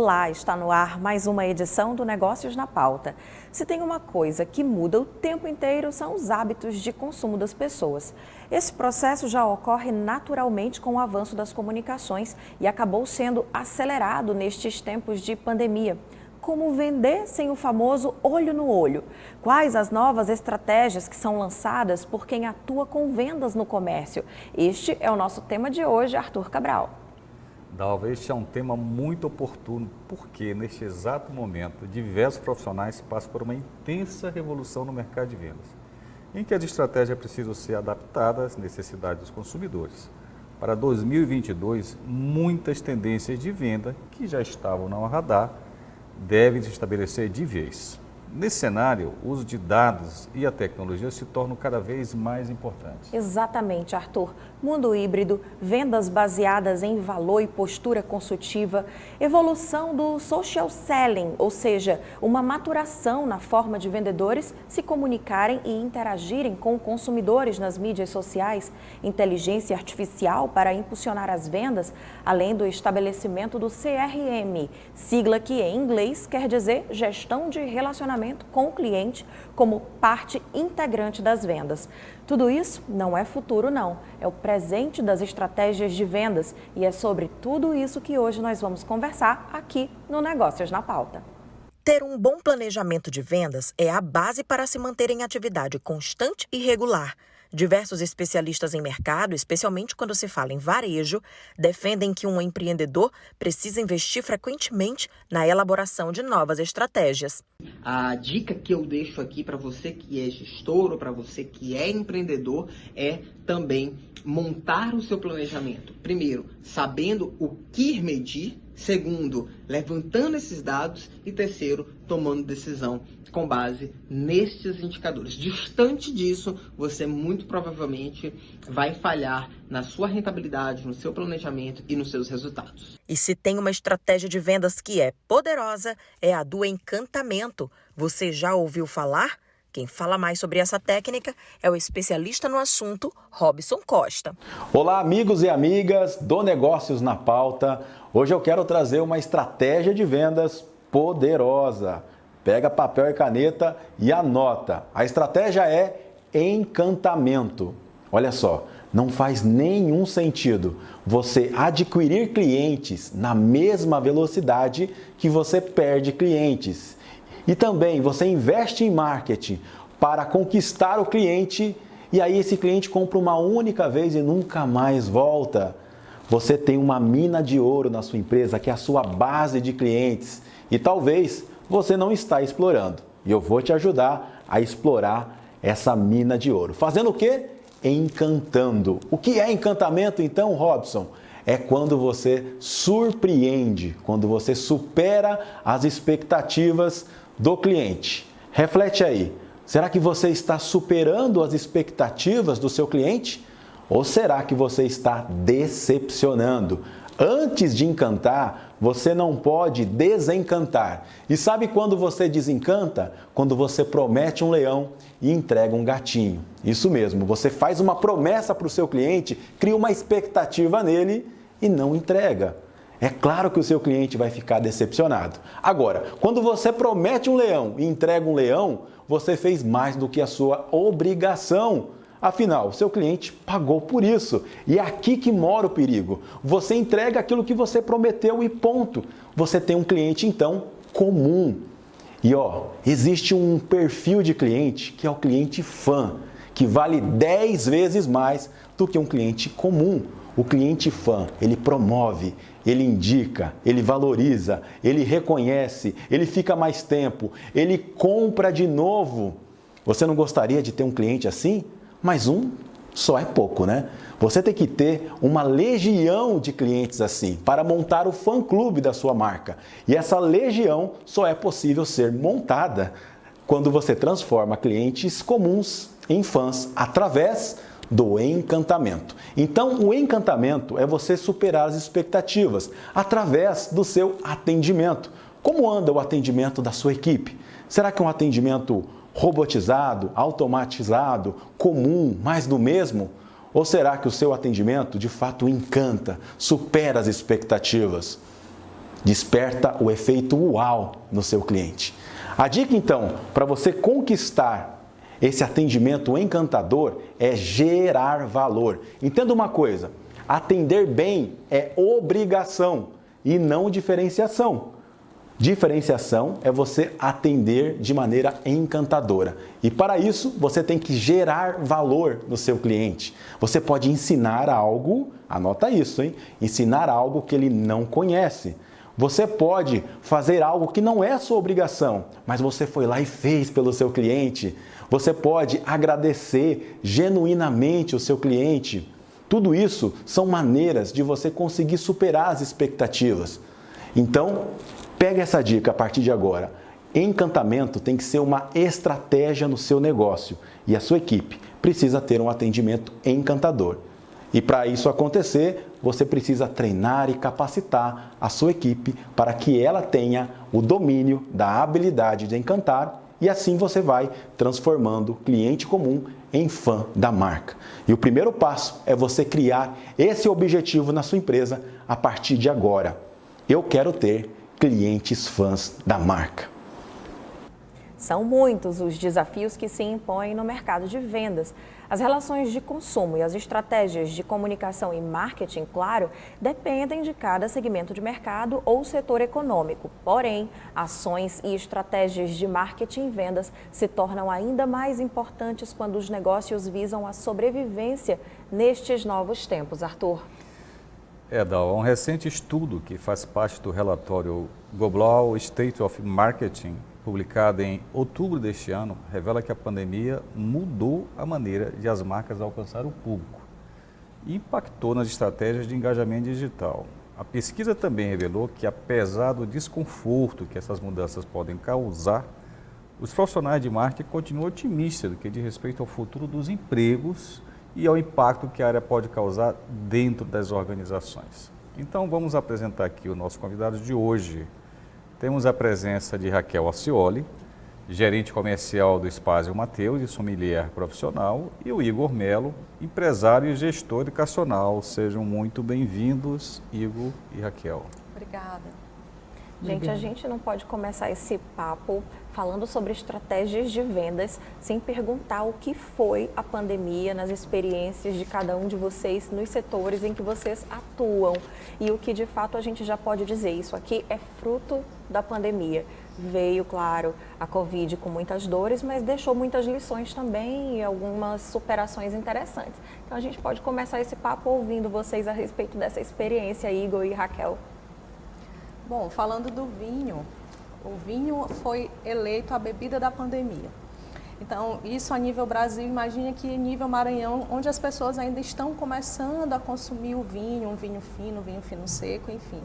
Olá, está no ar mais uma edição do Negócios na Pauta. Se tem uma coisa que muda o tempo inteiro, são os hábitos de consumo das pessoas. Esse processo já ocorre naturalmente com o avanço das comunicações e acabou sendo acelerado nestes tempos de pandemia. Como vender sem o famoso olho no olho? Quais as novas estratégias que são lançadas por quem atua com vendas no comércio? Este é o nosso tema de hoje, Arthur Cabral. Dalva, este é um tema muito oportuno porque, neste exato momento, diversos profissionais passam por uma intensa revolução no mercado de vendas, em que as estratégias precisam ser adaptadas às necessidades dos consumidores. Para 2022, muitas tendências de venda que já estavam no radar devem se estabelecer de vez. Nesse cenário, o uso de dados e a tecnologia se tornam cada vez mais importantes. Exatamente, Arthur. Mundo híbrido, vendas baseadas em valor e postura consultiva, evolução do social selling, ou seja, uma maturação na forma de vendedores se comunicarem e interagirem com consumidores nas mídias sociais, inteligência artificial para impulsionar as vendas, além do estabelecimento do CRM, sigla que em inglês quer dizer gestão de relacionamento com o cliente como parte integrante das vendas. Tudo isso não é futuro, não. É o presente das estratégias de vendas e é sobre tudo isso que hoje nós vamos conversar aqui no Negócios na Pauta. Ter um bom planejamento de vendas é a base para se manter em atividade constante e regular. Diversos especialistas em mercado, especialmente quando se fala em varejo, defendem que um empreendedor precisa investir frequentemente na elaboração de novas estratégias. A dica que eu deixo aqui para você que é gestor ou para você que é empreendedor é também montar o seu planejamento. Primeiro, sabendo o que medir. Segundo, levantando esses dados. E terceiro, tomando decisão com base nestes indicadores. Distante disso, você muito provavelmente vai falhar na sua rentabilidade, no seu planejamento e nos seus resultados. E se tem uma estratégia de vendas que é poderosa, é a do encantamento. Você já ouviu falar? Quem fala mais sobre essa técnica é o especialista no assunto, Robson Costa. Olá, amigos e amigas do Negócios na Pauta. Hoje eu quero trazer uma estratégia de vendas poderosa. Pega papel e caneta e anota. A estratégia é encantamento. Olha só, não faz nenhum sentido você adquirir clientes na mesma velocidade que você perde clientes. E também você investe em marketing para conquistar o cliente e aí esse cliente compra uma única vez e nunca mais volta. Você tem uma mina de ouro na sua empresa que é a sua base de clientes e talvez você não está explorando. E eu vou te ajudar a explorar essa mina de ouro. Fazendo o quê? Encantando. O que é encantamento então, Robson? É quando você surpreende, quando você supera as expectativas do cliente. Reflete aí, será que você está superando as expectativas do seu cliente? Ou será que você está decepcionando? Antes de encantar, você não pode desencantar. E sabe quando você desencanta? Quando você promete um leão e entrega um gatinho. Isso mesmo, você faz uma promessa para o seu cliente, cria uma expectativa nele e não entrega. É claro que o seu cliente vai ficar decepcionado. Agora, quando você promete um leão e entrega um leão, você fez mais do que a sua obrigação. Afinal, o seu cliente pagou por isso. E é aqui que mora o perigo. Você entrega aquilo que você prometeu e ponto. Você tem um cliente, então, comum. E existe um perfil de cliente que é o cliente fã, que vale 10 vezes mais do que um cliente comum. O cliente fã, ele promove, ele indica, ele valoriza, ele reconhece, ele fica mais tempo, ele compra de novo. Você não gostaria de ter um cliente assim? Mas um só é pouco, né? Você tem que ter uma legião de clientes assim para montar o fã-clube da sua marca. E essa legião só é possível ser montada quando você transforma clientes comuns em fãs através do encantamento. Então, o encantamento é você superar as expectativas através do seu atendimento. Como anda o atendimento da sua equipe? Será que é um atendimento robotizado, automatizado, comum, mais do mesmo? Ou será que o seu atendimento de fato encanta, supera as expectativas? Desperta o efeito uau no seu cliente. A dica, então, para você conquistar esse atendimento encantador é gerar valor. Entenda uma coisa, atender bem é obrigação e não diferenciação. Diferenciação é você atender de maneira encantadora. E para isso, você tem que gerar valor no seu cliente. Você pode ensinar algo, anota isso, hein? Ensinar algo que ele não conhece. Você pode fazer algo que não é sua obrigação, mas você foi lá e fez pelo seu cliente. Você pode agradecer genuinamente o seu cliente. Tudo isso são maneiras de você conseguir superar as expectativas. Então, pega essa dica a partir de agora. Encantamento tem que ser uma estratégia no seu negócio e a sua equipe precisa ter um atendimento encantador. E para isso acontecer, você precisa treinar e capacitar a sua equipe para que ela tenha o domínio da habilidade de encantar e assim você vai transformando o cliente comum em fã da marca. E o primeiro passo é você criar esse objetivo na sua empresa a partir de agora. Eu quero ter clientes fãs da marca. São muitos os desafios que se impõem no mercado de vendas. As relações de consumo e as estratégias de comunicação e marketing, claro, dependem de cada segmento de mercado ou setor econômico. Porém, ações e estratégias de marketing e vendas se tornam ainda mais importantes quando os negócios visam a sobrevivência nestes novos tempos. Arthur. Dal, um recente estudo que faz parte do relatório Global State of Marketing, publicado em outubro deste ano, revela que a pandemia mudou a maneira de as marcas alcançar o público e impactou nas estratégias de engajamento digital. A pesquisa também revelou que, apesar do desconforto que essas mudanças podem causar, os profissionais de marketing continuam otimistas do que diz respeito ao futuro dos empregos e ao impacto que a área pode causar dentro das organizações. Então, vamos apresentar aqui o nosso convidado de hoje. Temos a presença de Raquel Acioli, gerente comercial do Spazio Mateus e sommelier profissional, e o Igor Melo, empresário e gestor educacional. Sejam muito bem-vindos, Igor e Raquel. Obrigada. Gente, a gente não pode começar esse papo falando sobre estratégias de vendas sem perguntar o que foi a pandemia nas experiências de cada um de vocês nos setores em que vocês atuam e o que de fato a gente já pode dizer. Isso aqui é fruto da pandemia. Veio, claro, a Covid com muitas dores, mas deixou muitas lições também e algumas superações interessantes. Então a gente pode começar esse papo ouvindo vocês a respeito dessa experiência, Igor e Raquel. Bom, falando do vinho, o vinho foi eleito a bebida da pandemia. Então, isso a nível Brasil, imagina que nível Maranhão, onde as pessoas ainda estão começando a consumir o vinho, um vinho fino seco, enfim.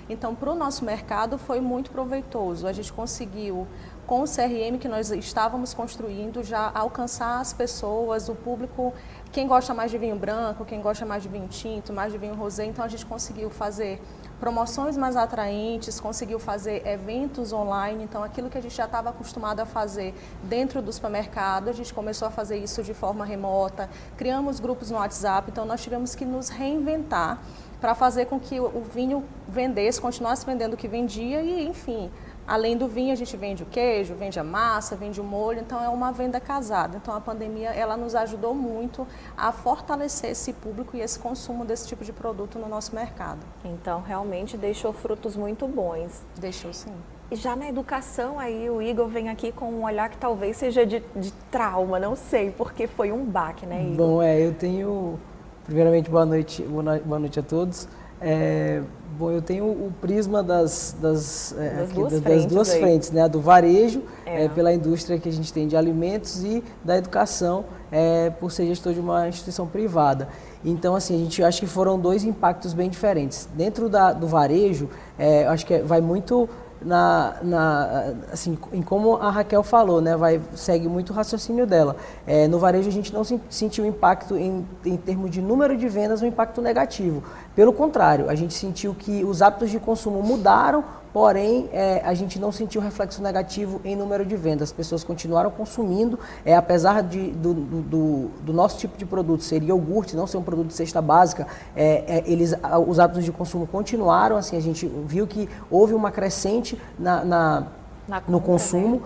Então, para o nosso mercado foi muito proveitoso. A gente conseguiu, com o CRM que nós estávamos construindo, já alcançar as pessoas, o público, quem gosta mais de vinho branco, quem gosta mais de vinho tinto, mais de vinho rosé. Então, a gente conseguiu fazer promoções mais atraentes, conseguiu fazer eventos online. Então, aquilo que a gente já estava acostumado a fazer dentro do supermercado, a gente começou a fazer isso de forma remota, criamos grupos no WhatsApp. Então, nós tivemos que nos reinventar para fazer com que o vinho vendesse, continuasse vendendo o que vendia e, enfim, além do vinho, a gente vende o queijo, vende a massa, vende o molho, então é uma venda casada. Então a pandemia, ela nos ajudou muito a fortalecer esse público e esse consumo desse tipo de produto no nosso mercado. Então, realmente deixou frutos muito bons. Deixou, sim. E já na educação, aí o Igor vem aqui com um olhar que talvez seja de trauma, não sei, porque foi um baque, né, Igor? Bom, eu tenho... Primeiramente, boa noite a todos. Bom, eu tenho o prisma das duas frentes, né? Do varejo, pela indústria que a gente tem de alimentos e da educação, por ser gestor de uma instituição privada. Então, assim, a gente acha que foram dois impactos bem diferentes. Dentro do varejo, acho que vai muito assim, em como a Raquel falou, né, segue muito o raciocínio dela. No varejo a gente não sentiu impacto em termos de número de vendas, um impacto negativo. Pelo contrário, a gente sentiu que os hábitos de consumo mudaram porém a gente não sentiu reflexo negativo em número de vendas. As pessoas continuaram consumindo, apesar do nosso tipo de produto ser iogurte, não ser um produto de cesta básica, os hábitos de consumo continuaram, assim, a gente viu que houve uma crescente no consumo,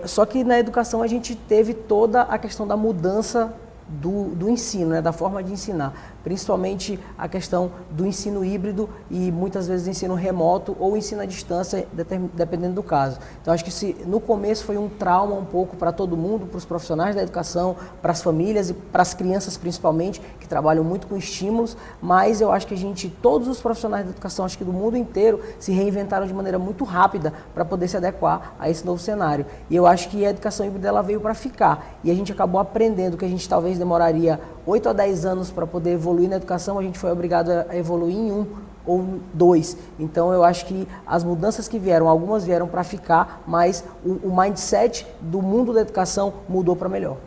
só que na educação a gente teve toda a questão da mudança do ensino, né, da forma de ensinar, principalmente a questão do ensino híbrido e muitas vezes ensino remoto ou ensino à distância, dependendo do caso. Então acho que no começo foi um trauma um pouco para todo mundo, para os profissionais da educação, para as famílias e para as crianças principalmente, que trabalham muito com estímulos, mas eu acho que todos os profissionais da educação, acho que do mundo inteiro, se reinventaram de maneira muito rápida para poder se adequar a esse novo cenário. E eu acho que a educação híbrida ela veio para ficar e a gente acabou aprendendo que a gente talvez demoraria 8 a 10 anos para poder evoluir na educação, a gente foi obrigado a evoluir em 1 ou 2. Então eu acho que as mudanças que vieram, algumas vieram para ficar, mas o mindset do mundo da educação mudou para melhor.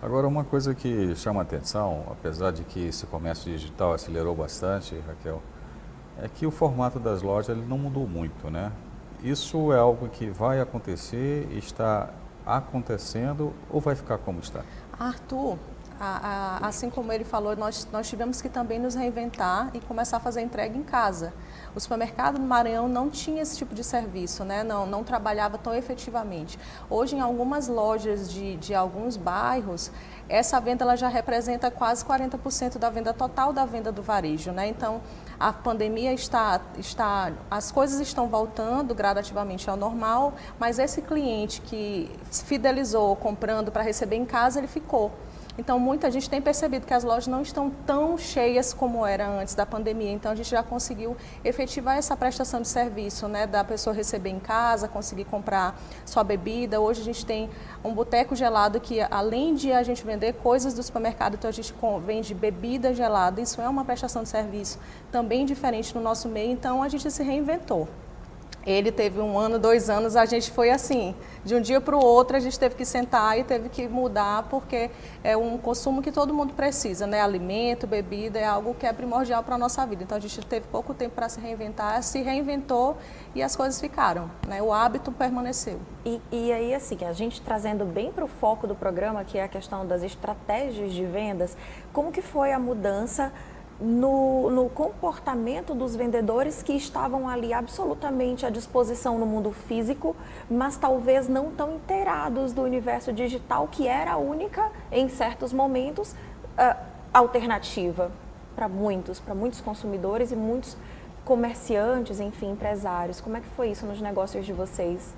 Agora, uma coisa que chama a atenção, apesar de que esse comércio digital acelerou bastante, Raquel, é que o formato das lojas ele não mudou muito, né? Isso é algo que vai acontecer, está acontecendo ou vai ficar como está? Arthur, assim como ele falou, nós tivemos que também nos reinventar e começar a fazer entrega em casa. O supermercado do Maranhão não tinha esse tipo de serviço, né? não trabalhava tão efetivamente. Hoje, em algumas lojas de alguns bairros, essa venda ela já representa quase 40% da venda total da venda do varejo, né? Então, a pandemia as coisas estão voltando gradativamente ao normal, mas esse cliente que se fidelizou comprando para receber em casa, ele ficou. Então, muita gente tem percebido que as lojas não estão tão cheias como era antes da pandemia. Então, a gente já conseguiu efetivar essa prestação de serviço, né? Da pessoa receber em casa, conseguir comprar sua bebida. Hoje, a gente tem um boteco gelado que, além de a gente vender coisas do supermercado, então a gente vende bebida gelada. Isso é uma prestação de serviço também diferente no nosso meio. Então, a gente se reinventou. Ele teve 1 ano, 2 anos, a gente foi assim, de um dia para o outro a gente teve que sentar e teve que mudar, porque é um consumo que todo mundo precisa, né? Alimento, bebida, é algo que é primordial para a nossa vida. Então a gente teve pouco tempo para se reinventar, se reinventou e as coisas ficaram, né? O hábito permaneceu. E aí, assim, a gente trazendo bem para o foco do programa, que é a questão das estratégias de vendas, como que foi a mudança no comportamento dos vendedores que estavam ali absolutamente à disposição no mundo físico, mas talvez não tão inteirados do universo digital, que era a única, em certos momentos, alternativa para muitos consumidores e muitos comerciantes, enfim, empresários. Como é que foi isso nos negócios de vocês?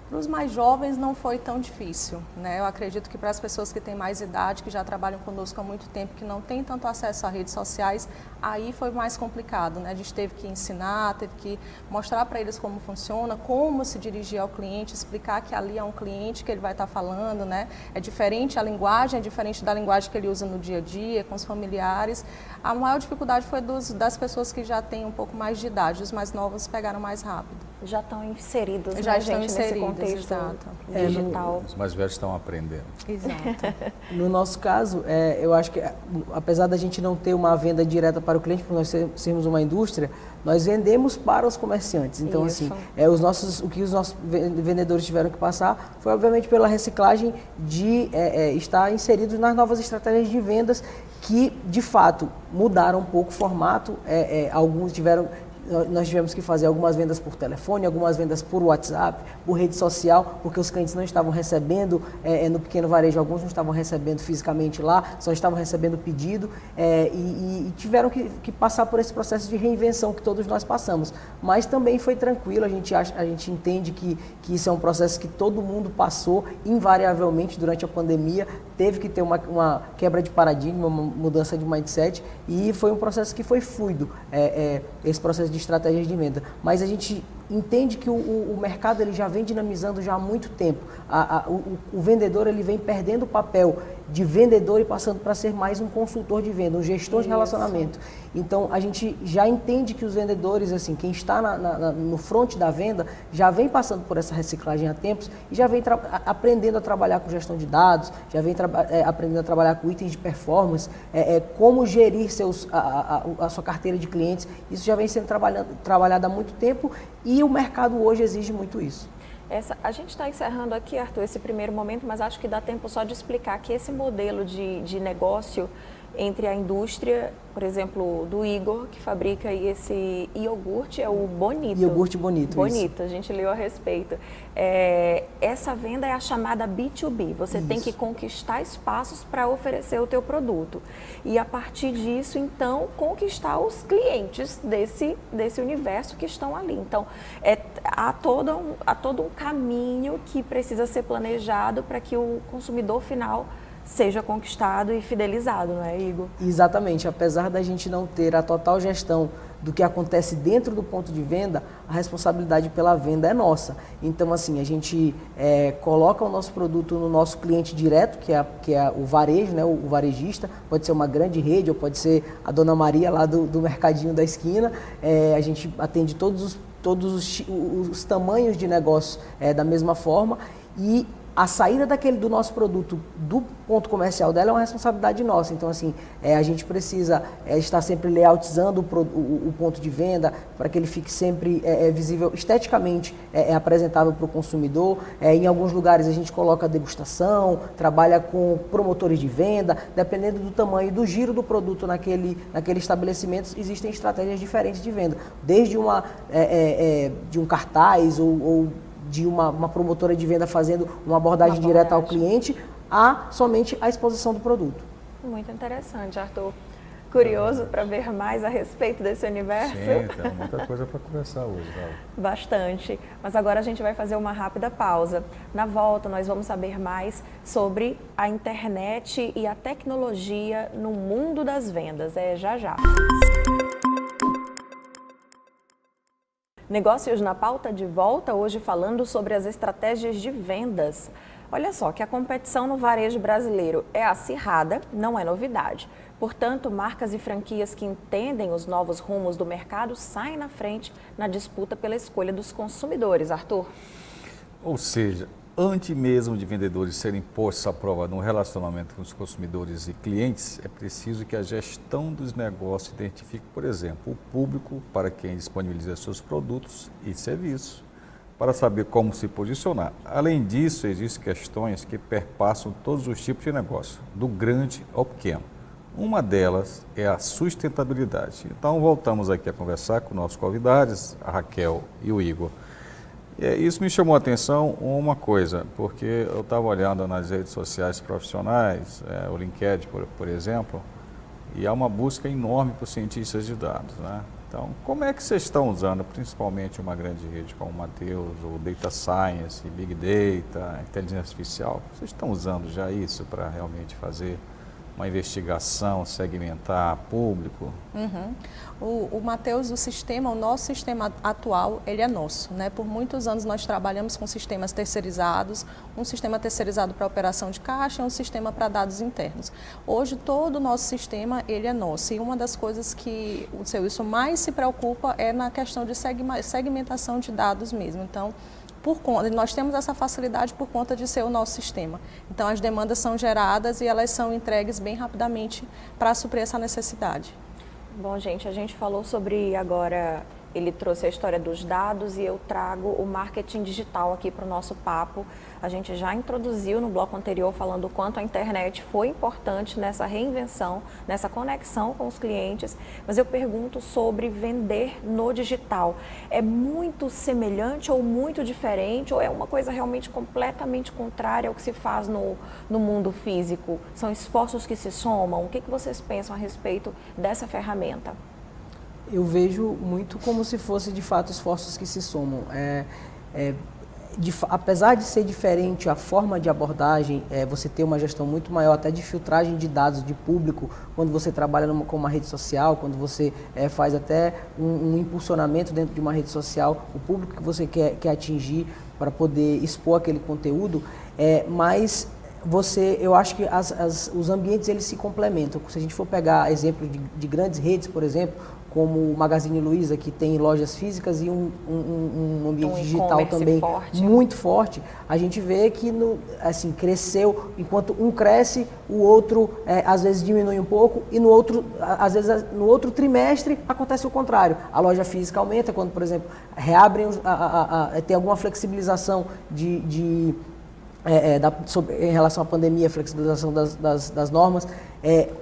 Para os mais jovens não foi tão difícil, né? Eu acredito que para as pessoas que têm mais idade, que já trabalham conosco há muito tempo, que não têm tanto acesso a redes sociais, aí foi mais complicado, né? A gente teve que ensinar, teve que mostrar para eles como funciona, como se dirigir ao cliente, explicar que ali é um cliente que ele vai estar falando, né? É diferente, a linguagem é diferente da linguagem que ele usa no dia a dia, com os familiares. A maior dificuldade foi das pessoas que já têm um pouco mais de idade, os mais novos pegaram mais rápido. Já estão inseridos, já né, estão gente, inseridos, nesse contexto digital. Os mais velhos estão aprendendo. Exato. No nosso caso, eu acho que, apesar da gente não ter uma venda direta para o cliente, por nós sermos uma indústria, nós vendemos para os comerciantes. Então, Isso. assim, o que os nossos vendedores tiveram que passar foi, obviamente, pela reciclagem de estar inseridos nas novas estratégias de vendas que, de fato, mudaram um pouco o formato. Nós tivemos que fazer algumas vendas por telefone, algumas vendas por WhatsApp, por rede social, porque os clientes não estavam recebendo no pequeno varejo, alguns não estavam recebendo fisicamente lá, só estavam recebendo pedido e tiveram que passar por esse processo de reinvenção que todos nós passamos. Mas também foi tranquilo, a gente entende que isso é um processo que todo mundo passou invariavelmente durante a pandemia, teve que ter uma quebra de paradigma, uma mudança de mindset e foi um processo que foi fluido, esse processo de estratégias de venda, mas a gente entende que o mercado ele já vem dinamizando já há muito tempo. O vendedor ele vem perdendo o papel de vendedor e passando para ser mais um consultor de venda, um gestor de relacionamento. Então, a gente já entende que os vendedores, assim, quem está no front da venda, já vem passando por essa reciclagem há tempos e já vem aprendendo a trabalhar com gestão de dados, já vem aprendendo a trabalhar com itens de performance, como gerir a sua carteira de clientes. Isso já vem sendo trabalhado há muito tempo e o mercado hoje exige muito isso. A gente está encerrando aqui, Arthur, esse primeiro momento, mas acho que dá tempo só de explicar que esse modelo de negócio entre a indústria, por exemplo, do Igor, que fabrica esse iogurte, é o Bonito. Iogurte Bonito, Bonito, a gente leu a respeito. Essa venda é a chamada B2B, você tem que conquistar espaços para oferecer o teu produto. E a partir disso, então, conquistar os clientes desse universo que estão ali. Então, há todo um caminho que precisa ser planejado para que o consumidor final seja conquistado e fidelizado, não é, Igor? Exatamente. Apesar da gente não ter a total gestão do que acontece dentro do ponto de venda, a responsabilidade pela venda é nossa. Então, assim, a gente coloca o nosso produto no nosso cliente direto, que é o varejo, né, o varejista. Pode ser uma grande rede ou pode ser a Dona Maria lá do mercadinho da esquina. A gente atende todos os tamanhos de negócio da mesma forma e a saída do nosso produto do ponto comercial dela é uma responsabilidade nossa. Então, assim, a gente precisa estar sempre layoutizando o ponto de venda para que ele fique sempre visível esteticamente, apresentável para o consumidor. Em alguns lugares a gente coloca degustação, trabalha com promotores de venda. Dependendo do tamanho e do giro do produto naquele estabelecimento, existem estratégias diferentes de venda. Desde de um cartaz ou de uma promotora de venda fazendo uma abordagem direta ao cliente, a somente a exposição do produto. Muito interessante, Arthur. Curioso para ver mais a respeito desse universo? Sim, tem muita coisa para conversar hoje, Val. Bastante. Mas agora a gente vai fazer uma rápida pausa. Na volta, nós vamos saber mais sobre a internet e a tecnologia no mundo das vendas. Já já. Negócios na Pauta de volta, hoje falando sobre as estratégias de vendas. Olha só, que a competição no varejo brasileiro é acirrada, não é novidade. Portanto, marcas e franquias que entendem os novos rumos do mercado saem na frente na disputa pela escolha dos consumidores. Arthur? Ou seja, antes mesmo de vendedores serem postos à prova no relacionamento com os consumidores e clientes, é preciso que a gestão dos negócios identifique, por exemplo, o público para quem disponibiliza seus produtos e serviços, para saber como se posicionar. Além disso, existem questões que perpassam todos os tipos de negócio, do grande ao pequeno. Uma delas é a sustentabilidade. Então, voltamos aqui a conversar com nossos convidados, a Raquel e o Igor. Isso me chamou a atenção uma coisa, porque eu estava olhando nas redes sociais profissionais, o LinkedIn, por exemplo, e há uma busca enorme por cientistas de dados, né? Então, como é que vocês estão usando, principalmente uma grande rede como o Mateus, o Data Science, Big Data, Inteligência Artificial, vocês estão usando já isso para realmente fazer uma investigação, segmentar público? O Mateus, o nosso sistema atual, ele é nosso, né? Por muitos anos nós trabalhamos com sistemas terceirizados, um sistema terceirizado para operação de caixa e um sistema para dados internos. Hoje todo o nosso sistema, ele é nosso e uma das coisas que o serviço mais se preocupa é na questão de segmentação de dados mesmo. Então, nós temos essa facilidade por conta de ser o nosso sistema. Então, as demandas são geradas e elas são entregues bem rapidamente para suprir essa necessidade. Bom, gente, a gente falou sobre agora, ele trouxe a história dos dados e eu trago o marketing digital aqui para o nosso papo. A gente já introduziu no bloco anterior falando o quanto a internet foi importante nessa reinvenção, nessa conexão com os clientes, mas eu pergunto sobre vender no digital. É muito semelhante ou muito diferente ou é uma coisa realmente completamente contrária ao que se faz no mundo físico? São esforços que se somam? O que vocês pensam a respeito dessa ferramenta? Eu vejo muito como se fosse de fato esforços que se somam. Apesar de ser diferente a forma de abordagem, você ter uma gestão muito maior até de filtragem de dados de público, quando você trabalha com uma rede social, quando você faz até um impulsionamento dentro de uma rede social, o público que você quer atingir para poder expor aquele conteúdo, mas eu acho que os ambientes eles se complementam. Se a gente for pegar exemplo de grandes redes, por exemplo, como o Magazine Luiza, que tem lojas físicas e um ambiente digital também muito forte, a gente vê que assim, cresceu, enquanto um cresce, o outro às vezes diminui um pouco e às vezes no outro trimestre acontece o contrário. A loja física aumenta quando, por exemplo, reabrem, tem alguma flexibilização em relação à pandemia, flexibilização das normas,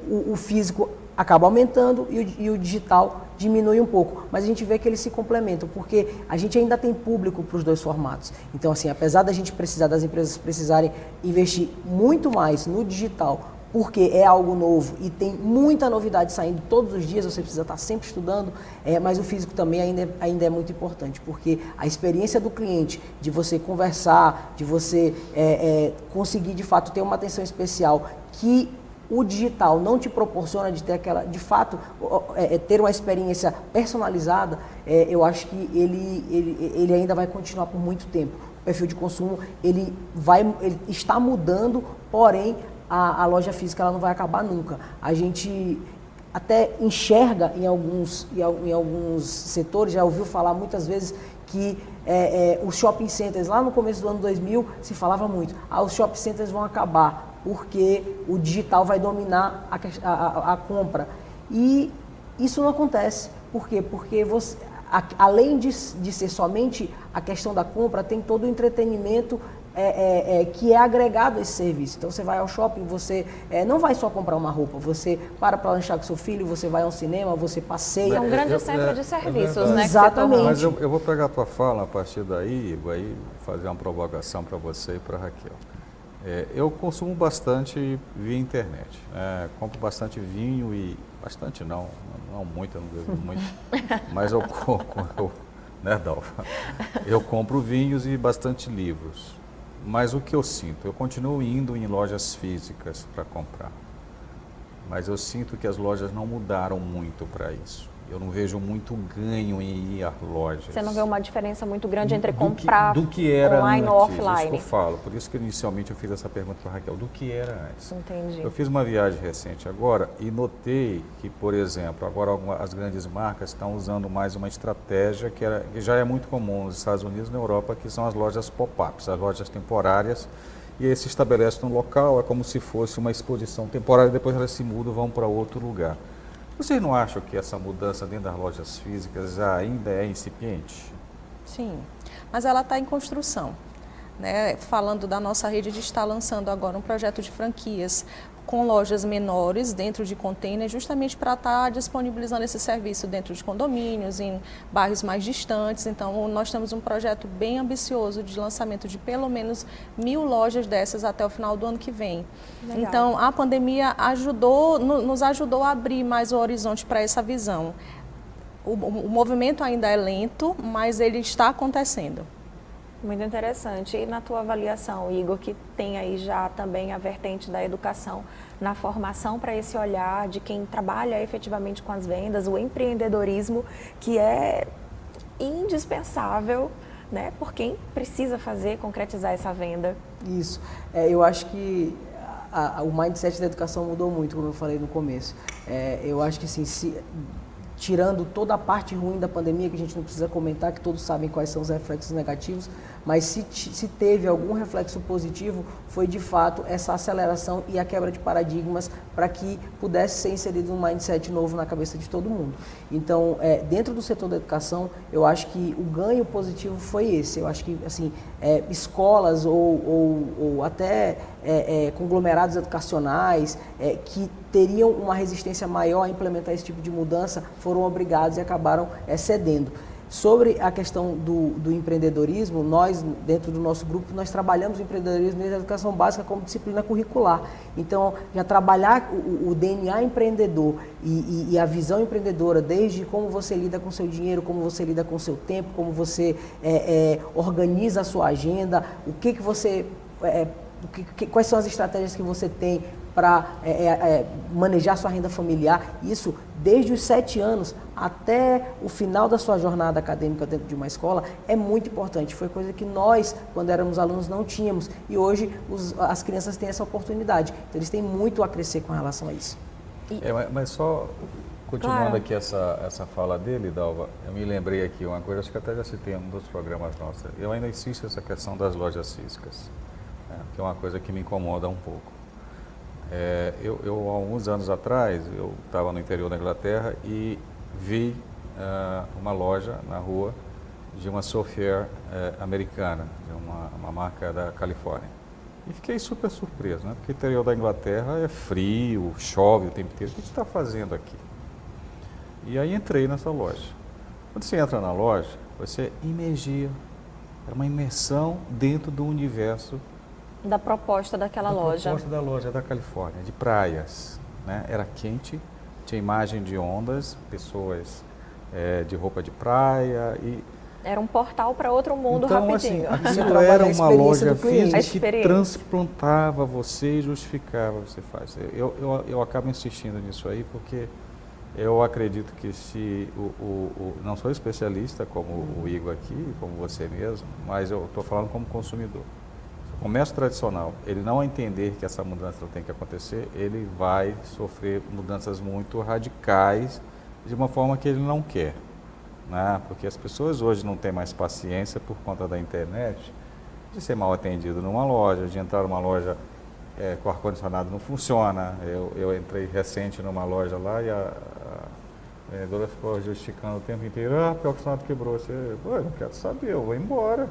o físico acaba aumentando e o digital diminui um pouco. Mas a gente vê que eles se complementam, porque a gente ainda tem público para os dois formatos. Então, assim, apesar das empresas precisarem investir muito mais no digital, porque é algo novo e tem muita novidade saindo todos os dias, você precisa estar sempre estudando, mas o físico também ainda é muito importante, porque a experiência do cliente, de você conversar, de você conseguir de fato ter uma atenção especial que o digital não te proporciona de ter ter uma experiência personalizada, eu acho que ele ainda vai continuar por muito tempo. O perfil de consumo ele está mudando, porém a loja física ela não vai acabar nunca. A gente até enxerga em alguns setores, já ouviu falar muitas vezes que os shopping centers, lá no começo do ano 2000, se falava muito, os shopping centers vão acabar, porque o digital vai dominar a compra. E isso não acontece. Por quê? Porque você, além de ser somente a questão da compra, tem todo o entretenimento que é agregado a esse serviço. Então você vai ao shopping, você não vai só comprar uma roupa, você para lanchar com seu filho, você vai ao cinema, você passeia. É um grande centro de serviços, né? Exatamente. Mas eu vou pegar a tua fala a partir daí, Igor, aí fazer uma provocação para você e para a Raquel. Eu consumo bastante via internet, compro bastante vinho e... Bastante não muito, eu não bebo muito, mas eu compro, né, Dalva? Eu compro vinhos e bastante livros, mas o que eu sinto? Eu continuo indo em lojas físicas para comprar, mas eu sinto que as lojas não mudaram muito para isso. Eu não vejo muito ganho em ir às lojas. Você não vê uma diferença muito grande entre comprar do que era online ou offline? Isso que eu falo. Por isso que inicialmente eu fiz essa pergunta para a Raquel. Do que era antes? Entendi. Eu fiz uma viagem recente agora e notei que, por exemplo, agora as grandes marcas estão usando mais uma estratégia que já é muito comum nos Estados Unidos e na Europa, que são as lojas pop-ups, as lojas temporárias. E aí se estabelece no local, é como se fosse uma exposição temporária, depois elas se mudam e vão para outro lugar. Vocês não acham que essa mudança dentro das lojas físicas ainda é incipiente? Sim, mas ela está em construção. Né? Falando da nossa rede, a gente está lançando agora um projeto de franquias com lojas menores dentro de containers, justamente para estar disponibilizando esse serviço dentro de condomínios, em bairros mais distantes. Então, nós temos um projeto bem ambicioso de lançamento de pelo menos 1000 lojas dessas até o final do ano que vem. Legal. Então, a pandemia nos ajudou a abrir mais o horizonte para essa visão. O movimento ainda é lento, mas ele está acontecendo. Muito interessante. E na tua avaliação, Igor, que tem aí já também a vertente da educação na formação para esse olhar de quem trabalha efetivamente com as vendas, o empreendedorismo, que é indispensável, né, por quem precisa concretizar essa venda. Isso. Eu acho que o mindset da educação mudou muito, como eu falei no começo. Eu acho que assim, tirando toda a parte ruim da pandemia, que a gente não precisa comentar, que todos sabem quais são os reflexos negativos, mas se teve algum reflexo positivo, foi de fato essa aceleração e a quebra de paradigmas para que pudesse ser inserido um mindset novo na cabeça de todo mundo. Então, dentro do setor da educação, eu acho que o ganho positivo foi esse. Eu acho que assim, escolas ou até conglomerados educacionais que teriam uma resistência maior a implementar esse tipo de mudança, foram obrigados e acabaram cedendo. Sobre a questão do empreendedorismo, nós, dentro do nosso grupo, nós trabalhamos o empreendedorismo desde a educação básica como disciplina curricular. Então, já trabalhar o DNA empreendedor e a visão empreendedora, desde como você lida com o seu dinheiro, como você lida com o seu tempo, como você organiza a sua agenda, quais são as estratégias que você tem para manejar sua renda familiar, isso desde os 7 anos até o final da sua jornada acadêmica dentro de uma escola, é muito importante. Foi coisa que nós, quando éramos alunos, não tínhamos. E hoje as crianças têm essa oportunidade. Então, eles têm muito a crescer com relação a isso. Mas só continuando aqui essa fala dele, Dalva, eu me lembrei aqui uma coisa, acho que até já citei em um dos programas nossos. Eu ainda insisto nessa questão das lojas físicas, que é uma coisa que me incomoda um pouco. Eu há alguns anos atrás, eu estava no interior da Inglaterra e vi uma loja na rua de uma software americana, de uma marca da Califórnia. E fiquei super surpreso, né? Porque o interior da Inglaterra é frio, chove o tempo inteiro. O que você está fazendo aqui? E aí entrei nessa loja. Quando você entra na loja, você imergia. Era uma imersão dentro do universo da proposta daquela loja. Da proposta da loja da Califórnia, de praias, né? Era quente, tinha imagem de ondas, pessoas de roupa de praia e... Era um portal para outro mundo então, rapidinho. Assim, aquilo era uma loja física que transplantava você e justificava o que você faz. Eu acabo insistindo nisso aí porque eu acredito que se não sou especialista como o Igor aqui, como você mesmo, mas eu estou falando como consumidor. O comércio tradicional, ele não entender que essa mudança tem que acontecer, ele vai sofrer mudanças muito radicais de uma forma que ele não quer. Né? Porque as pessoas hoje não têm mais paciência por conta da internet de ser mal atendido numa loja, de entrar numa loja com o ar-condicionado não funciona. Eu entrei recente numa loja lá e a vendedora ficou justificando o tempo inteiro, o ar-condicionado quebrou. Eu não quero saber, eu vou embora.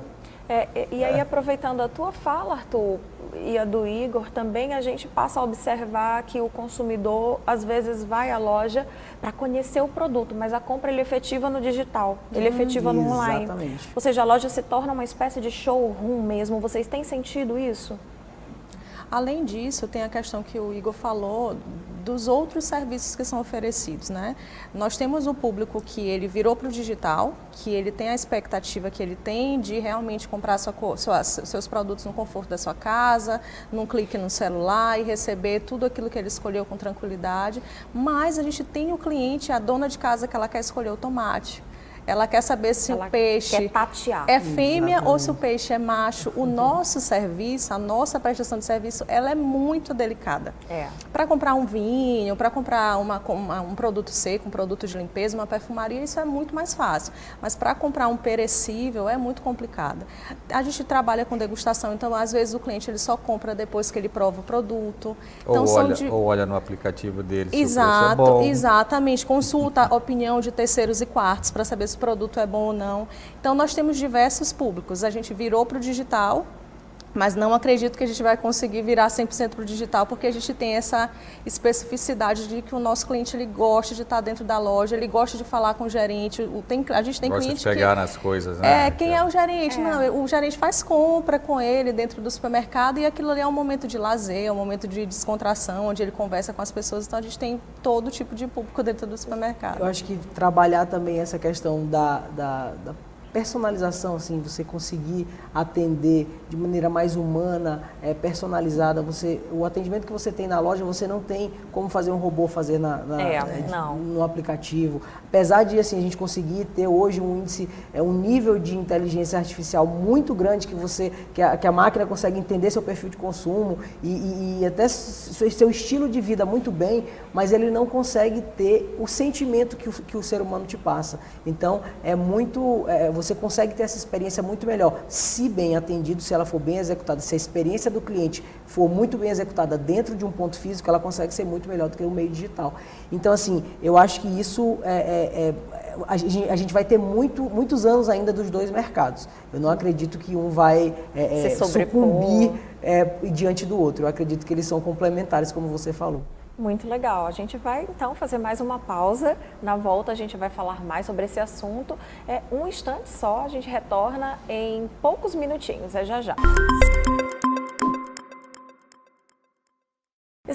E aí, aproveitando a tua fala, Arthur, e a do Igor, também a gente passa a observar que o consumidor, às vezes, vai à loja para conhecer o produto, mas a compra ele efetiva no digital, ele efetiva no online. Exatamente. Ou seja, a loja se torna uma espécie de showroom mesmo. Vocês têm sentido isso? Além disso, tem a questão que o Igor falou dos outros serviços que são oferecidos, né? Nós temos o público que ele virou para o digital, que ele tem a expectativa que ele tem de realmente comprar seus produtos no conforto da sua casa, num clique no celular e receber tudo aquilo que ele escolheu com tranquilidade. Mas a gente tem o cliente, a dona de casa, que ela quer escolher o tomate. Ela quer saber se o peixe é fêmea ou se o peixe é macho. O nosso serviço, a nossa prestação de serviço, ela é muito delicada. Para comprar um vinho, para comprar um produto seco, um produto de limpeza, uma perfumaria, isso é muito mais fácil. Mas para comprar um perecível é muito complicado. A gente trabalha com degustação, então às vezes o cliente ele só compra depois que ele prova o produto. Então, ou olha no aplicativo dele se Exato, o preço é bom. Exatamente. Consulta a opinião de terceiros e quartos para saber se o produto é bom ou não. Então, nós temos diversos públicos. A gente virou para o digital, mas não acredito que a gente vai conseguir virar 100% para o digital, porque a gente tem essa especificidade de que o nosso cliente ele gosta de estar dentro da loja, ele gosta de falar com o gerente. A gente tem gosta cliente de pegar nas coisas, né? Quem é o gerente? Não, o gerente faz compra com ele dentro do supermercado e aquilo ali é um momento de lazer, é um momento de descontração, onde ele conversa com as pessoas. Então, a gente tem todo tipo de público dentro do supermercado. Eu acho que trabalhar também essa questão da personalização, assim, você conseguir atender de maneira mais humana, personalizada. O atendimento que você tem na loja, você não tem como fazer um robô fazer no aplicativo. Apesar de assim, a gente conseguir ter hoje um índice, um nível de inteligência artificial muito grande que a máquina consegue entender seu perfil de consumo e até seu estilo de vida muito bem, mas ele não consegue ter o sentimento que o ser humano te passa. Então, você consegue ter essa experiência muito melhor, se bem atendido, se ela for bem executada, se a experiência do cliente for muito bem executada dentro de um ponto físico, ela consegue ser muito melhor do que o meio digital. Então, assim, eu acho que isso a gente vai ter muitos anos ainda dos dois mercados. Eu não acredito que um vai sucumbir diante do outro. Eu acredito que eles são complementares, como você falou. Muito legal. A gente vai, então, fazer mais uma pausa. Na volta, a gente vai falar mais sobre esse assunto. Um instante só, a gente retorna em poucos minutinhos. Já já.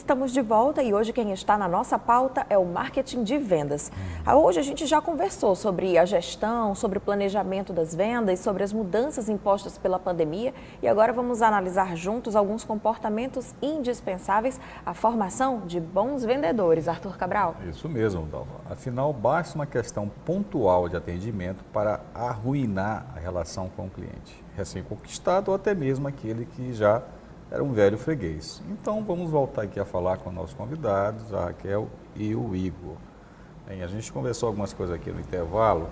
estamos de volta e hoje quem está na nossa pauta é o marketing de vendas. Hoje a gente já conversou sobre a gestão, sobre o planejamento das vendas, sobre as mudanças impostas pela pandemia e agora vamos analisar juntos alguns comportamentos indispensáveis à formação de bons vendedores. Arthur Cabral. Isso mesmo, Dalva. Afinal, basta uma questão pontual de atendimento para arruinar a relação com o cliente, recém-conquistado ou até mesmo aquele que já era um velho freguês. Então, vamos voltar aqui a falar com nossos convidados, a Raquel e o Igor. Bem, a gente conversou algumas coisas aqui no intervalo,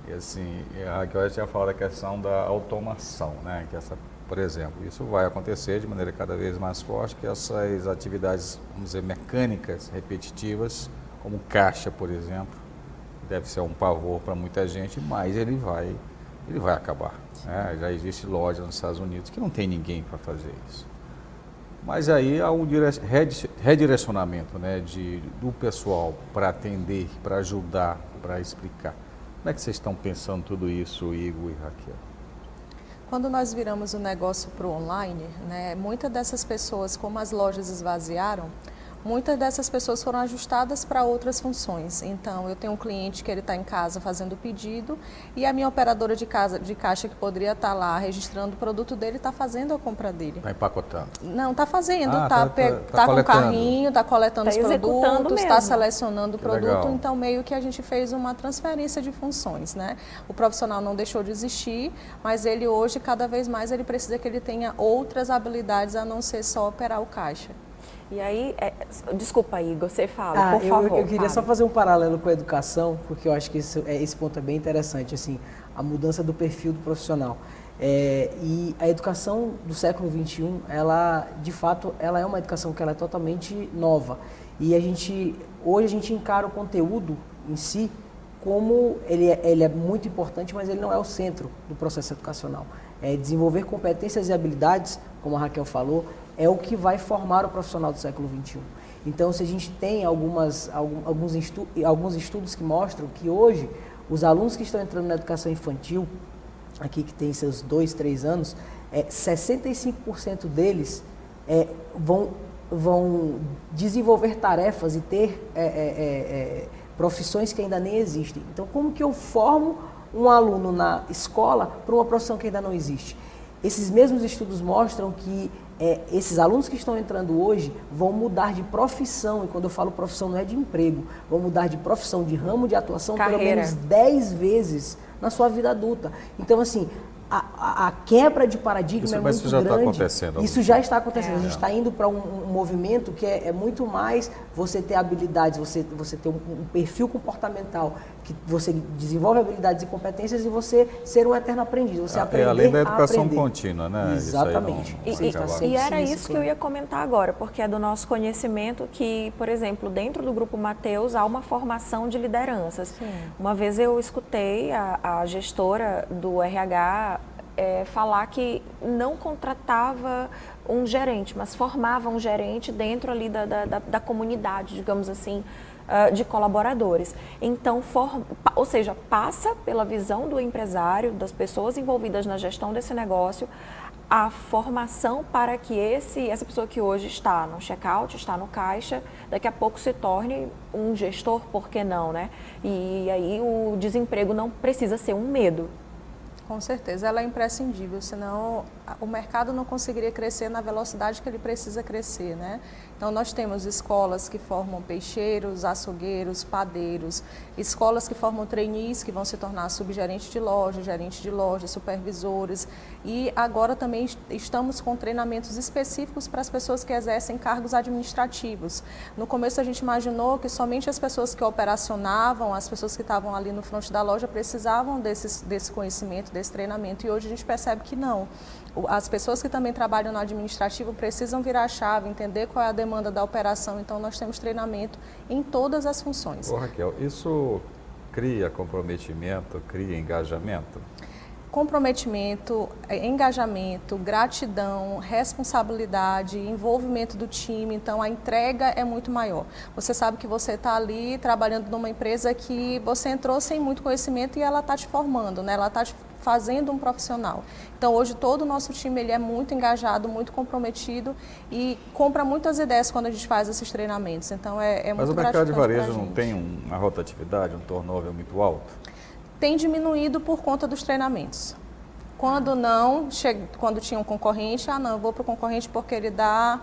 e assim, a Raquel já tinha falado da questão da automação, né? Que por exemplo, isso vai acontecer de maneira cada vez mais forte, que essas atividades, vamos dizer, mecânicas, repetitivas, como caixa, por exemplo, deve ser um pavor para muita gente, mas ele vai acabar. Né? Já existe loja nos Estados Unidos que não tem ninguém para fazer isso. Mas aí há um redirecionamento, né, do pessoal para atender, para ajudar, para explicar. Como é que vocês estão pensando tudo isso, Igor e Raquel? Quando nós viramos o negócio para o online, né, muitas dessas pessoas, como as lojas esvaziaram, muitas dessas pessoas foram ajustadas para outras funções. Então, eu tenho um cliente que ele está em casa fazendo o pedido e a minha operadora de caixa que poderia estar lá registrando o produto dele está fazendo a compra dele. Está empacotando? Não, está fazendo. Tá com o carrinho, está coletando os produtos, está selecionando o produto. Legal. Então, meio que a gente fez uma transferência de funções, né? O profissional não deixou de existir, mas ele hoje, cada vez mais, ele precisa que ele tenha outras habilidades a não ser só operar o caixa. E aí, desculpa, Igor, você fala, por favor. Eu queria só fazer um paralelo com a educação, porque eu acho que esse ponto é bem interessante, assim, a mudança do perfil do profissional. E a educação do século XXI, ela, de fato, ela é uma educação que ela é totalmente nova. E hoje a gente encara o conteúdo em si como ele é muito importante, mas ele não é o centro do processo educacional. Desenvolver competências e habilidades, como a Raquel falou, é o que vai formar o profissional do século XXI. Então, se a gente tem alguns estudos que mostram que hoje os alunos que estão entrando na educação infantil, aqui que tem seus 2, 3 anos, 65% deles vão desenvolver tarefas e ter profissões que ainda nem existem. Então, como que eu formo um aluno na escola para uma profissão que ainda não existe? Esses mesmos estudos mostram que esses alunos que estão entrando hoje vão mudar de profissão, e quando eu falo profissão não é de emprego, vão mudar de profissão, de ramo de atuação, carreira, pelo menos 10 vezes na sua vida adulta. Então, assim, a quebra de paradigma é muito grande. Isso já está acontecendo. Isso já está acontecendo. A gente está indo para um movimento que é muito mais você ter habilidades, você ter um perfil comportamental, que você desenvolve habilidades e competências e você ser um eterno aprendiz, você aprender além da educação aprender. contínua, né? Exatamente. E era isso que eu ia comentar agora, porque é do nosso conhecimento que, por exemplo, dentro do Grupo Mateus há uma formação de lideranças. Sim. Uma vez eu escutei a gestora do RH falar que não contratava um gerente, mas formava um gerente dentro ali da comunidade, digamos assim, de colaboradores. Então, ou seja, passa pela visão do empresário, das pessoas envolvidas na gestão desse negócio, a formação para que essa pessoa que hoje está no check-out, está no caixa, daqui a pouco se torne um gestor, por que não, né? E aí o desemprego não precisa ser um medo. Com certeza, ela é imprescindível, senão o mercado não conseguiria crescer na velocidade que ele precisa crescer, né? Então, nós temos escolas que formam peixeiros, açougueiros, padeiros, escolas que formam trainees, que vão se tornar subgerente de loja, supervisores. E agora também estamos com treinamentos específicos para as pessoas que exercem cargos administrativos. No começo, a gente imaginou que somente as pessoas que operacionavam, as pessoas que estavam ali no front da loja, precisavam desse conhecimento, desse treinamento. E hoje a gente percebe que não. As pessoas que também trabalham no administrativo precisam virar a chave, entender qual é a demanda da operação. Então, nós temos treinamento em todas as funções. Ô, Raquel, isso cria comprometimento, cria engajamento? Comprometimento, engajamento, gratidão, responsabilidade, envolvimento do time. Então, a entrega é muito maior. Você sabe que você está ali trabalhando numa empresa que você entrou sem muito conhecimento e ela está te formando, né? Ela está te fazendo um profissional. Então, hoje, todo o nosso time ele é muito engajado, muito comprometido e compra muitas ideias quando a gente faz esses treinamentos. Então, é muito gratificante. Mas o mercado de varejo não tem uma rotatividade, um turnover muito alto? Tem diminuído por conta dos treinamentos. Quando não, quando tinha um concorrente, não, eu vou para o concorrente porque ele dá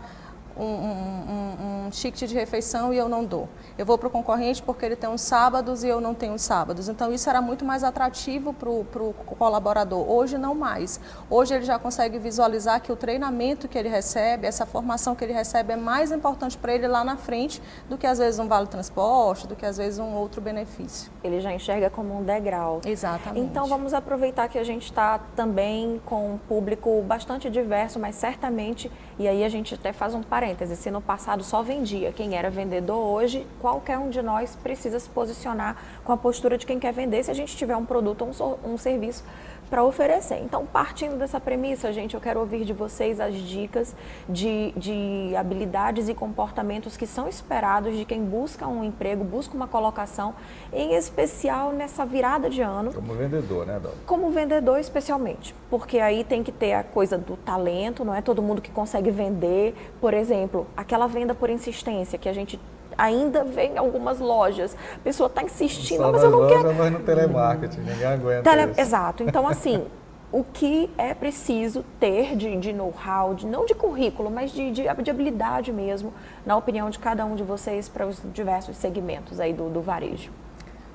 um ticket de refeição e eu não dou. Eu vou para o concorrente porque ele tem uns sábados e eu não tenho uns sábados. Então, isso era muito mais atrativo para o colaborador. Hoje, não mais. Hoje, ele já consegue visualizar que o treinamento que ele recebe, essa formação que ele recebe é mais importante para ele lá na frente do que, às vezes, um vale-transporte, do que, às vezes, um outro benefício. Ele já enxerga como um degrau. Exatamente. Então, vamos aproveitar que a gente está também com um público bastante diverso, mas certamente, e aí a gente até faz um parêntese, se no passado só vendia quem era vendedor, hoje qualquer um de nós precisa se posicionar com a postura de quem quer vender se a gente tiver um produto ou um serviço para oferecer. Então, partindo dessa premissa, gente, eu quero ouvir de vocês as dicas de habilidades e comportamentos que são esperados de quem busca um emprego, busca uma colocação, em especial nessa virada de ano. Como vendedor, né, Dora? Como vendedor, especialmente, porque aí tem que ter a coisa do talento, não é todo mundo que consegue vender. Por exemplo, aquela venda por insistência que a gente ainda vê em algumas lojas. A pessoa está insistindo, mas eu não quero. Mas no telemarketing, ninguém aguenta isso. Exato. Então, assim, o que é preciso ter de know-how, não de currículo, mas de habilidade mesmo, na opinião de cada um de vocês, para os diversos segmentos aí do varejo?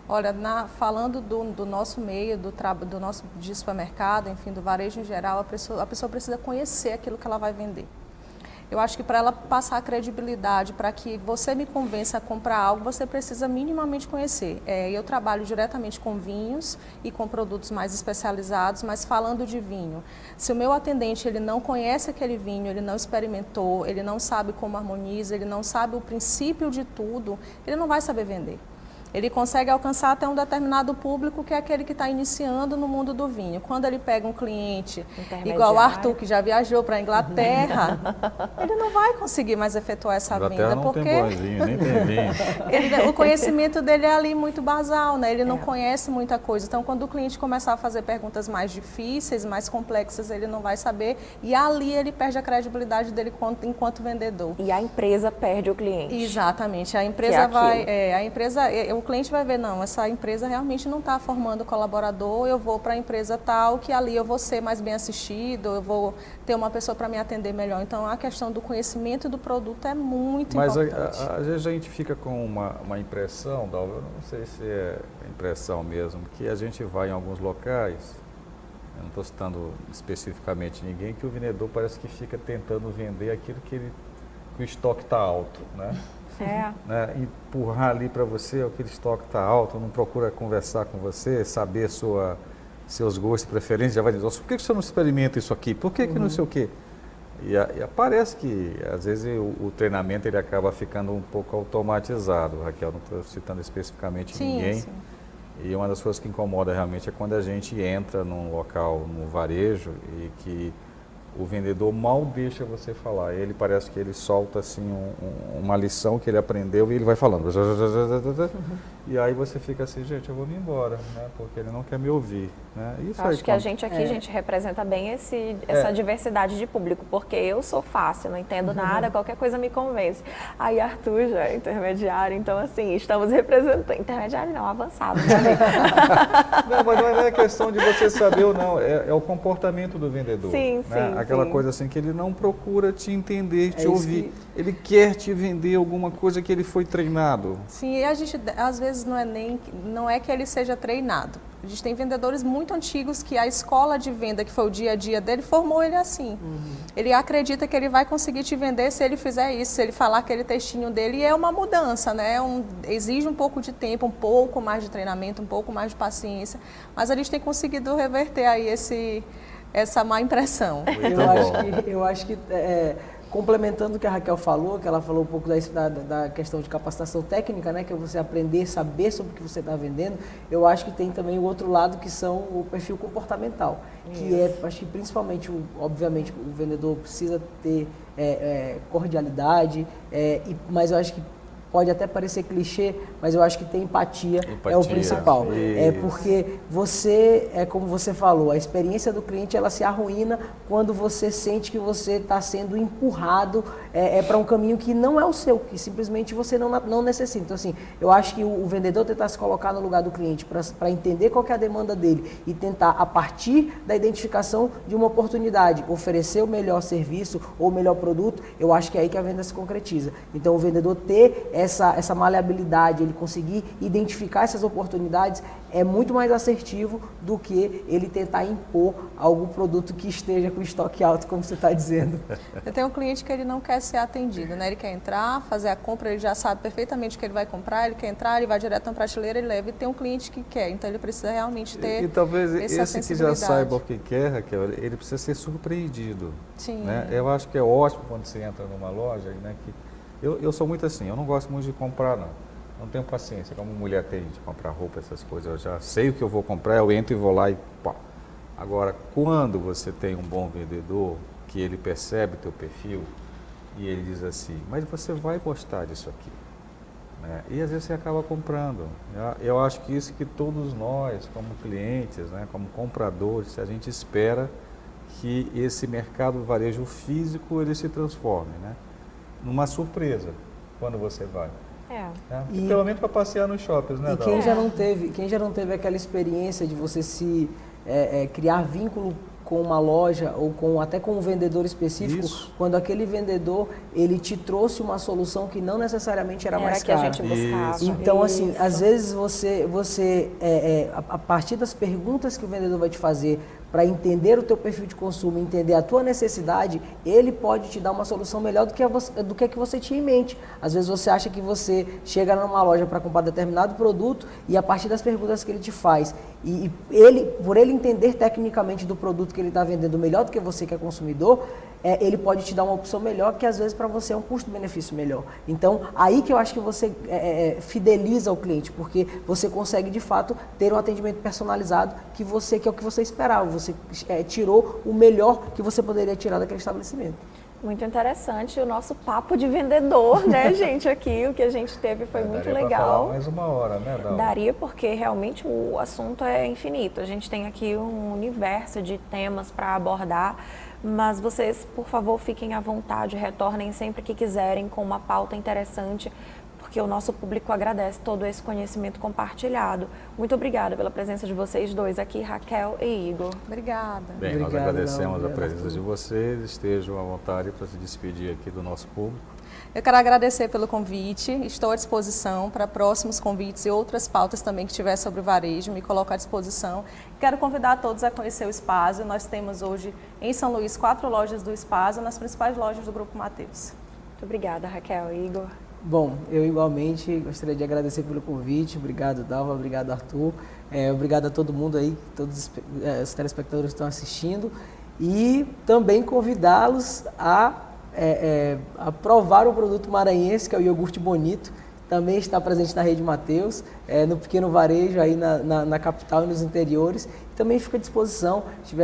Olha, falando do nosso meio, do nosso de supermercado, enfim, do varejo em geral, a pessoa precisa conhecer aquilo que ela vai vender. Eu acho que para ela passar a credibilidade, para que você me convença a comprar algo, você precisa minimamente conhecer. Eu trabalho diretamente com vinhos e com produtos mais especializados, mas falando de vinho, se o meu atendente ele não conhece aquele vinho, ele não experimentou, ele não sabe como harmoniza, ele não sabe o princípio de tudo, ele não vai saber vender. Ele consegue alcançar até um determinado público, que é aquele que está iniciando no mundo do vinho. Quando ele pega um cliente igual o Arthur, que já viajou para a Inglaterra, ele não vai conseguir mais efetuar essa venda, não porque tem vinho, nem tem vinho. O conhecimento dele é ali muito basal, né? Ele não conhece muita coisa. Então, quando o cliente começar a fazer perguntas mais difíceis, mais complexas, ele não vai saber, e ali ele perde a credibilidade dele enquanto vendedor. E a empresa perde o cliente. Exatamente. A empresa o cliente vai ver, não, essa empresa realmente não está formando colaborador, eu vou para a empresa tal, que ali eu vou ser mais bem assistido, eu vou ter uma pessoa para me atender melhor. Então, a questão do conhecimento do produto é muito importante. Mas às vezes a gente fica com uma impressão, Dalva, eu não sei se é impressão mesmo, que a gente vai em alguns locais, eu não estou citando especificamente ninguém, que o vendedor parece que fica tentando vender aquilo que o estoque está alto, né? Né? Empurrar ali para você, aquele estoque está alto, não procura conversar com você, saber seus gostos e preferências, já vai dizer, por que você não experimenta isso aqui? Por que não sei o quê? E parece que, às vezes, o treinamento ele acaba ficando um pouco automatizado, Raquel, não estou citando especificamente ninguém. Sim. E uma das coisas que incomoda realmente é quando a gente entra num local, no varejo, e que o vendedor mal deixa você falar. Ele parece que ele solta assim uma lição que ele aprendeu e ele vai falando. E aí você fica assim, gente, eu vou me embora, né? Porque ele não quer me ouvir. Né? Isso acho que a gente aqui, a gente representa bem essa diversidade de público, porque eu sou fácil, não entendo nada, qualquer coisa me convence. Aí Arthur já é intermediário, então assim, estamos representando. Intermediário não, avançado. Não, mas não é questão de você saber ou não, é o comportamento do vendedor. Sim, né? sim. Aquela coisa assim que ele não procura te entender, te ouvir. Ele quer te vender alguma coisa que ele foi treinado. Sim, e a gente, às vezes, não é que ele seja treinado. A gente tem vendedores muito antigos que a escola de venda, que foi o dia a dia dele, formou ele assim. Ele acredita que ele vai conseguir te vender se ele fizer isso, se ele falar aquele textinho dele, e é uma mudança, né? Exige um pouco de tempo, um pouco mais de treinamento, um pouco mais de paciência, mas a gente tem conseguido reverter aí essa má impressão. Eu acho que complementando o que a Raquel falou, que ela falou um pouco da questão de capacitação técnica, né, que é você aprender, saber sobre o que você está vendendo, eu acho que tem também o outro lado, que são o perfil comportamental, que acho que principalmente, obviamente, o vendedor precisa ter cordialidade, mas eu acho que pode até parecer clichê, mas eu acho que ter empatia é o principal. Porque você, como você falou, a experiência do cliente ela se arruína quando você sente que você está sendo empurrado para um caminho que não é o seu, que simplesmente você não necessita. Então, assim, eu acho que o vendedor tentar se colocar no lugar do cliente para entender qual que é a demanda dele e tentar, a partir da identificação de uma oportunidade, oferecer o melhor serviço ou o melhor produto, eu acho que é aí que a venda se concretiza. Então, o vendedor ter essa maleabilidade, ele conseguir identificar essas oportunidades, é muito mais assertivo do que ele tentar impor algum produto que esteja com estoque alto, como você está dizendo. Eu tenho um cliente que ele não quer ser atendido, né? Ele quer entrar, fazer a compra, ele já sabe perfeitamente o que ele vai comprar, ele quer entrar, ele vai direto na prateleira, ele leva. E tem um cliente que quer, então ele precisa realmente ter e talvez essa esse que já saiba o que quer, Raquel, ele precisa ser surpreendido. Sim. Né? Eu acho que é ótimo quando você entra numa loja, né, que eu sou muito assim, eu não gosto muito de comprar, não tenho paciência, como mulher tem de comprar roupa, essas coisas, eu já sei o que eu vou comprar, eu entro e vou lá e pá. Agora, quando você tem um bom vendedor, que ele percebe teu perfil e ele diz assim, mas você vai gostar disso aqui, né? E às vezes você acaba comprando. Eu acho que isso que todos nós, como clientes, né, como compradores, a gente espera que esse mercado varejo físico ele se transforme, né, numa surpresa quando você vai. E pelo menos para passear nos shoppings, né? E quem já não teve aquela experiência de você se criar vínculo com uma loja ou até com um vendedor específico, quando aquele vendedor ele te trouxe uma solução que não necessariamente era mais cara. Que a gente buscava. Então, assim, às vezes você a partir das perguntas que o vendedor vai te fazer para entender o teu perfil de consumo, entender a tua necessidade, ele pode te dar uma solução melhor do que a que você tinha em mente. Às vezes você acha que você chega numa loja para comprar determinado produto e a partir das perguntas que ele te faz, e por ele entender tecnicamente do produto que ele está vendendo melhor do que você que é consumidor, ele pode te dar uma opção melhor que às vezes para você é um custo-benefício melhor. Então, aí que eu acho que você fideliza o cliente, porque você consegue de fato ter um atendimento personalizado que é o que você esperava, você tirou o melhor que você poderia tirar daquele estabelecimento. Muito interessante o nosso papo de vendedor, né, gente? Aqui o que a gente teve foi muito legal. Daria para falar mais uma hora, né, Dalva? Daria, porque realmente o assunto é infinito. A gente tem aqui um universo de temas para abordar, mas vocês, por favor, fiquem à vontade, retornem sempre que quiserem com uma pauta interessante, porque o nosso público agradece todo esse conhecimento compartilhado. Muito obrigada pela presença de vocês dois aqui, Raquel e Igor. Obrigada. Bem, nós agradecemos a presença de vocês, estejam à vontade para se despedir aqui do nosso público. Eu quero agradecer pelo convite, estou à disposição para próximos convites e outras pautas também que tiver sobre varejo, me coloco à disposição. Quero convidar todos a conhecer o Spazio. Nós temos hoje em São Luís 4 lojas do Spazio, nas principais lojas do Grupo Mateus. Muito obrigada, Raquel e Igor. Bom, eu igualmente gostaria de agradecer pelo convite. Obrigado, Dalva, obrigado, Arthur. Obrigado a todo mundo aí, todos os telespectadores que estão assistindo. E também convidá-los a provar o produto maranhense, que é o iogurte bonito. Também está presente na Rede Mateus, no pequeno varejo aí na capital e nos interiores. Também fica à disposição, se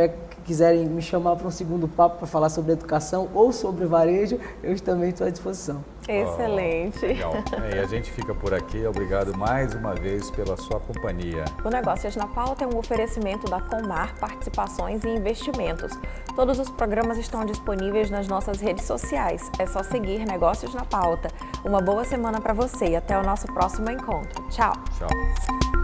quiserem me chamar para um segundo papo para falar sobre educação ou sobre varejo, eu também estou à disposição. Excelente. Legal. E a gente fica por aqui. Obrigado mais uma vez pela sua companhia. O Negócios na Pauta é um oferecimento da Comar Participações e Investimentos. Todos os programas estão disponíveis nas nossas redes sociais. É só seguir Negócios na Pauta. Uma boa semana para você e até o nosso próximo encontro. Tchau. Tchau.